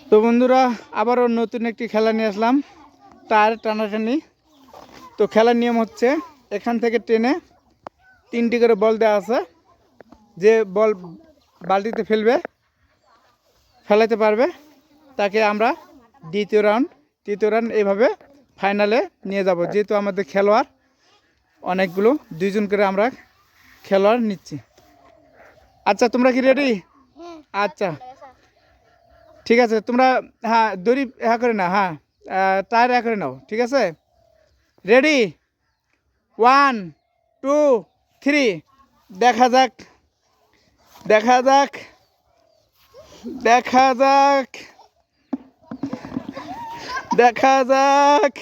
তো বন্ধুরা আবারও নতুন একটি খেলা নিয়ে আসলাম, টায়ার টানাটানি। তো খেলার নিয়ম হচ্ছে এখান থেকে টেনে 3টি করে বল দেওয়া আছে। যে বল বালতিতে ফেলাতে পারবে তাকে আমরা দ্বিতীয় রাউন্ড তৃতীয় রাউন্ড এইভাবে ফাইনালে নিয়ে যাব। যেহেতু আমাদের খেলোয়াড় অনেকগুলো, 2 জন করে আমরা খেলোয়াড় নিচ্ছি। আচ্ছা, তোমরা কি রেডি? আচ্ছা ঠিক আছে, তোমরা হ্যাঁ দড়ি করে না, হ্যাঁ টায়ার করে নাও, ঠিক আছে? রেডি, 1 2 3। দেখা যাক দেখা যাক দেখা যাক দেখা যাক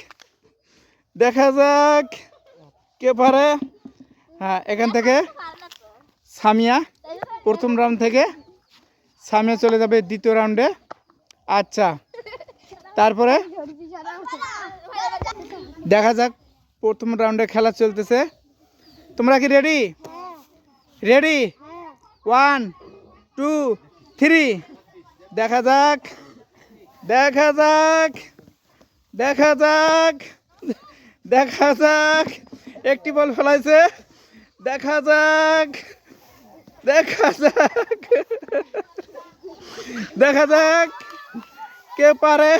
দেখা যাক কে পারে। হ্যাঁ, এখান থেকে সামিয়া প্রথম রাউন্ড থেকে সামিয়া চলে যাবে দ্বিতীয় রাউন্ডে। আচ্ছা, তারপরে দেখা যাক, প্রথম রাউন্ডে খেলা চলতেছে। তোমরা কি রেডি? রেডি, 1 2 3। দেখা যাক দেখা যাক দেখা যাক দেখা যাক একটি বল ফেলাইছে। দেখা যাক দেখা যাক দেখা যাক কে পারে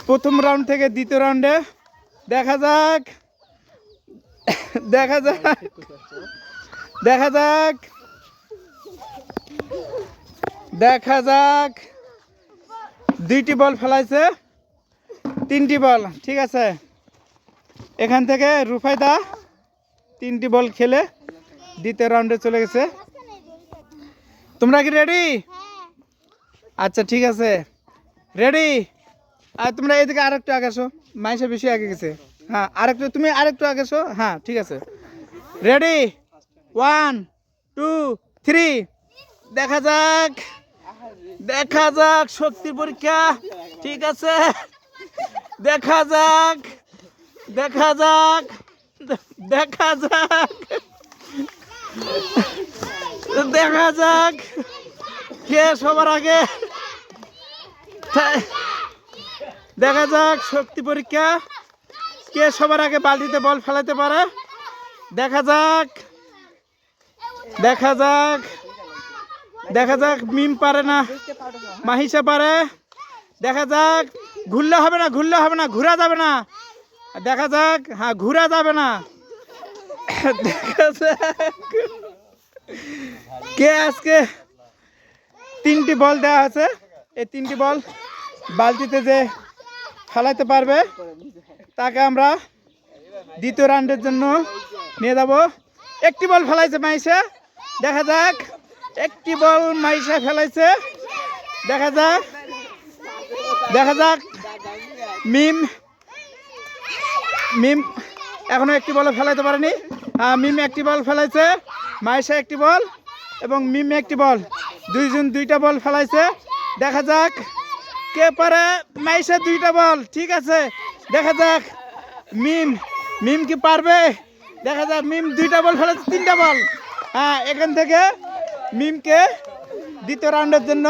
প্রথম রাউন্ড থেকে দ্বিতীয় রাউন্ডে। দেখা যাক দেখা যাক দেখা যাক দেখা যাক 2টি বল ফেলাইছে, 3টি বল, ঠিক আছে। এখান থেকে রুফাইদা 3টি বল খেলে দ্বিতীয় রাউন্ডে চলে গেছে। তোমরা কি রেডি? আচ্ছা ঠিক আছে, রেডি। আর তোমরা এদিকে আরেকটু আগে আসো, মাইসে বেশি আগে গেছে। হ্যাঁ আরেকটু, তুমি আরেকটু আগে আসো। হ্যাঁ ঠিক আছে, রেডি, 1 2 3। দেখা যাক দেখা যাক শক্তির পরীক্ষা, ঠিক আছে। দেখা যাক দেখা যাক দেখা যাক দেখা যাক কে সবার আগে। দেখা যাক শক্তি পরীক্ষা, কে সবার আগে বালতিতে বল ফেলাতে পারে। দেখা যাক দেখা যাক দেখা যাক মিম পারে না, মাহিসা পারে। দেখা যাক, ঘুরলে হবে না, ঘুরলে হবে না, ঘোরা যাবে না। দেখা যাক, হ্যাঁ ঘোরা যাবে না। দেখা যাক কে আজকে 3টি বল দেওয়া আছে, এই 3টি বল বালতিতে যে ফেলাইতে পারবে তাকে আমরা দ্বিতীয় রাউন্ডের জন্য নিয়ে যাব। একটি বল ফেলাইছে মাইসা, দেখা যাক একটি বল মাইসা ফেলাইছে। দেখা যাক দেখা যাক মিম মিম এখনো একটি বল ফেলাইতে পারেনি। মিম একটি বল ফেলাইছে, মাইসা একটি বল এবং মিম একটি বল, 2 জন 2টা বল ফেলাইছে। দেখা যাক কে পারে। মাইসা 2টা বল, ঠিক আছে। দেখা যাক মিম কি পারবে। দেখা যাক মিম 2টা বল ফেলেছে, 3টা বল। হ্যাঁ, এখান থেকে মিমকে দ্বিতীয় রাউন্ডের জন্য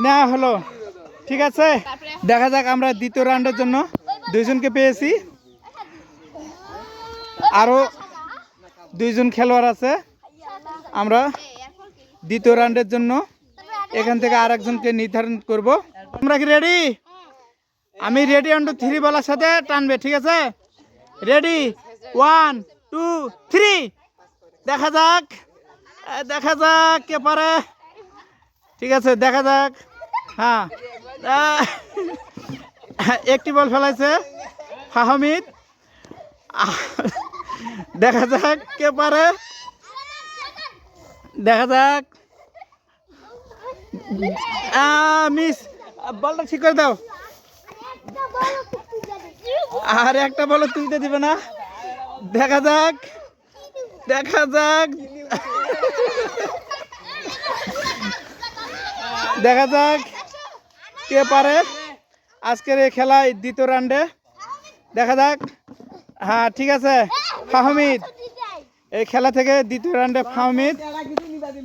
নেওয়া হলো, ঠিক আছে। দেখা যাক, আমরা দ্বিতীয় রাউন্ডের জন্য 2 জনকে পেয়েছি, আরও 2 জন খেলোয়াড় আছে। আমরা দ্বিতীয় রাউন্ডের জন্য এখান থেকে আরেকজনকে নির্ধারণ করব। তোমরা কি রেডি? আমি রেডি 1 2 3 বলার সাথে টানবে, ঠিক আছে? রেডি, 1 2 3। দেখা যাক দেখা যাক কে পারে, ঠিক আছে। দেখা যাক, হ্যাঁ একটি বল ফেলাইছে ফাহমিদ। দেখা যাক কে পারে। দেখা যাক, মিস, বলটা ঠিক করে দাও। আর একটা বল তুলতে দিবে না। দেখা যাক দেখা যাক দেখা যাক কে পারে আজকের এই খেলায় দ্বিতীয় রাউন্ডে। দেখা যাক, হ্যাঁ ঠিক আছে, ফাহমিদ এই খেলা থেকে দ্বিতীয় রাউন্ডে ফাহমিদ।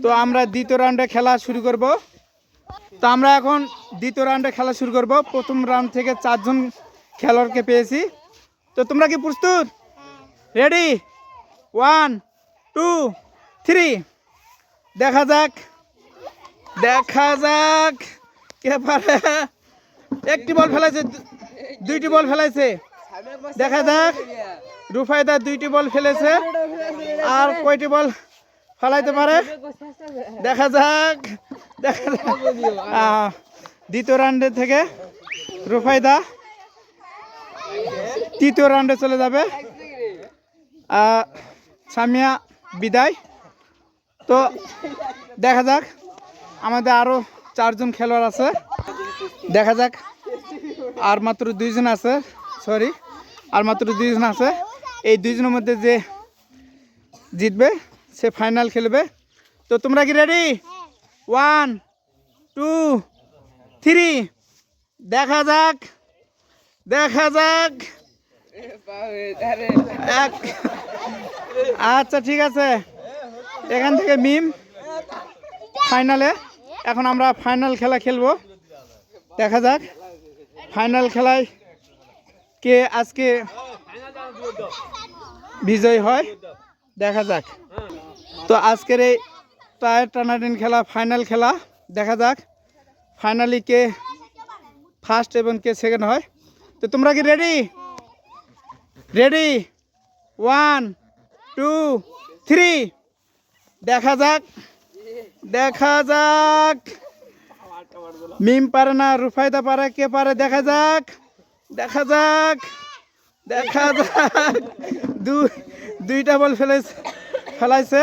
তো আমরা দ্বিতীয় রাউন্ডে খেলা শুরু করব। তো আমরা এখন দ্বিতীয় রাউন্ডে খেলা শুরু করব। প্রথম রাউন্ড থেকে 4 জন খেলোয়াড়কে পেয়েছি। তো তোমরা কি প্রস্তুত? রেডি? 1 2 3 দেখা যাক কে পারে। একটি বল ফেলাইছে, দুইটি বল ফেলাইছে। দেখা যাক রুফায়দা 2টি বল ফেলেছে, আর কয়টি বল ফেলাইতে পারে দেখা যাক। দ্বিতীয় রাউন্ডে থেকে রুফায়দা তৃতীয় রাউন্ডে চলে যাবে। সামিয়া বিদায়। তো দেখা যাক, আমাদের আরও 4 জন খেলোয়াড় আছে। দেখা যাক, আর মাত্র 2 জন আছে, আর মাত্র 2 জন আছে। এই 2 জনের মধ্যে যে জিতবে সে ফাইনাল খেলবে। তো তোমরা কি রেডি? 1 2 3 দেখা যাক আচ্ছা ঠিক আছে, এখান থেকে মিম ফাইনালে। এখন আমরা ফাইনাল খেলা খেলবো। দেখা যাক ফাইনাল খেলায় কে আজকে বিজয়ী হয়, দেখা যাক। তো আজকের এই টায়ার টানাটানি খেলা ফাইনাল খেলা, দেখা যাক ফাইনালি কে ফার্স্ট এবং কে সেকেন্ড হয়। তো তোমরা কি রেডি? 1 2 3 দেখা যাক মিম পারে না, রুফায়দা পারে, কে পারে দেখা যাক। দুইটা বল ফেলাইছে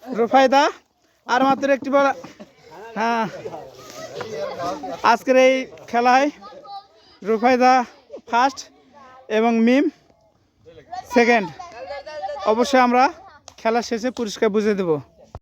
রুফায়দা, আর মাত্র একটি বল। হ্যাঁ, আজকের এই খেলায় রুফায়দা ফার্স্ট এবং মিম সেকেন্ড। অবশ্যই আমরা খেলা শেষে পুরস্কার বুঝিয়ে দেব।